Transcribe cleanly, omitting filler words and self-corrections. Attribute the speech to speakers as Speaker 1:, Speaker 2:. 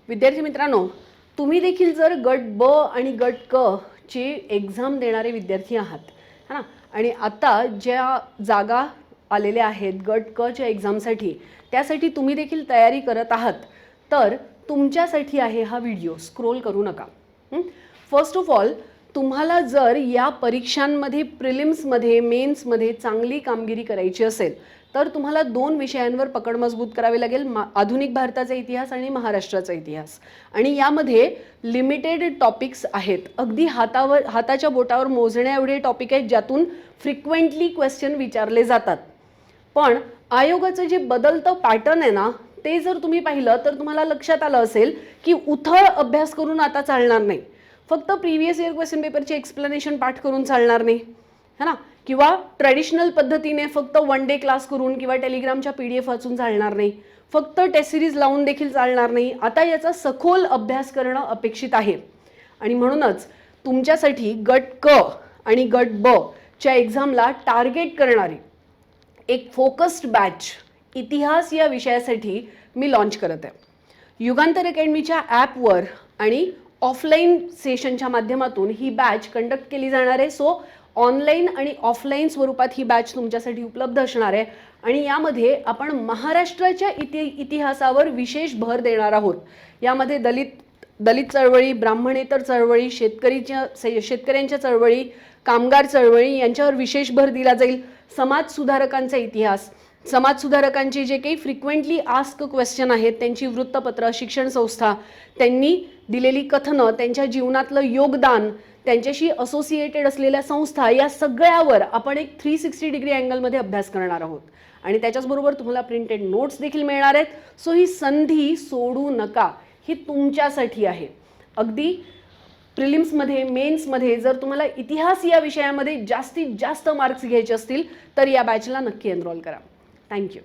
Speaker 1: विद्यार्थी मित्रांनो, तुम्ही देखील जर गट ब आणि गट क ची एक्झाम देणारे विद्यार्थी आहात है ना, आणि आता ज्या जागा आलेल्या आहेत गट क च्या एक्झामसाठी, त्यासाठी तुम्ही देखील तयारी करत आहात, तर तुमच्यासाठी आहे हा व्हिडिओ. स्क्रोल करू नका. फर्स्ट ऑफ ऑल, तुम्हाला जर या परीक्षांमध्ये प्रिलिम्समध्ये मेन्समध्ये चांगली कामगिरी करायची असेल तर तुम्हाला दोन विषयांवर पकड मजबूत करावी लागेल. आधुनिक भारताचा इतिहास आणि महाराष्ट्राचा इतिहास. आणि यामध्ये लिमिटेड टॉपिक्स आहेत, अगदी हाताच्या बोटावर मोजण्या एवढे टॉपिक आहेत ज्यातून फ्रिक्वेंटली क्वेश्चन विचारले जातात. पण आयोगाचं जे बदलतं पॅटर्न आहे ना, ते जर तुम्ही पाहिलं तर तुम्हाला लक्षात आलं असेल की उथळ अभ्यास करून आता चालणार नाही. फक्त प्रिव्हियस इयर क्वेश्चन पेपरचे एक्सप्लेनेशन पाठ करून चालणार नाही है ना, किंवा ट्रेडिशनल पद्धतीने फक्त वन डे क्लास करून किंवा टेलिग्रामच्या PDF वाचून चालणार नाही. फक्त टेस्ट सिरीज लावून देखील चालणार नाही. आता याचा सखोल अभ्यास करणं अपेक्षित आहे. आणि म्हणूनच तुमच्यासाठी गट क आणि गट ब च्या एक्झामला टार्गेट करणारी एक फोकस्ड बॅच इतिहास या विषयासाठी मी लॉन्च करत आहे. युगांतर अकॅडमीच्या ॲपवर आणि ऑफलाईन सेशनच्या माध्यमातून ही बॅच कंडक्ट केली जाणार आहे. सो ऑनलाईन आणि ऑफलाईन स्वरूपात ही बॅच तुमच्यासाठी उपलब्ध असणार आहे. आणि यामध्ये आपण महाराष्ट्राच्या इतिहासावर विशेष भर देणार आहोत. यामध्ये दलित चळवळी, ब्राह्मणेतर चळवळी, शेतकऱ्यांच्या चळवळी, कामगार चळवळी यांच्यावर विशेष भर दिला जाईल. समाजसुधारकांचा इतिहास, समाजसुधारकांचे जे काही फ्रिक्वेंटली आस्क क्वेश्चन आहेत, त्यांची वृत्तपत्र, शिक्षण संस्था, त्यांनी दिलेली कथनं, त्यांच्या जीवनातलं योगदान, त्यांच्याशी असोसिएटेड असलेल्या संस्था, या सगळ्यावर आपण एक 360 डिग्री अँगलमध्ये अभ्यास करणार आहोत. आणि त्याच्याचबरोबर तुम्हाला प्रिंटेड नोट्स देखील मिळणार आहेत. सो ही संधी सोडू नका, ही तुमच्यासाठी आहे. अगदी प्रिलिम्समध्ये मेन्समध्ये जर तुम्हाला इतिहास या विषयामध्ये जास्तीत जास्त मार्क्स घ्यायचे असतील तर या बॅचला नक्की एनरोल करा. थँक्यू.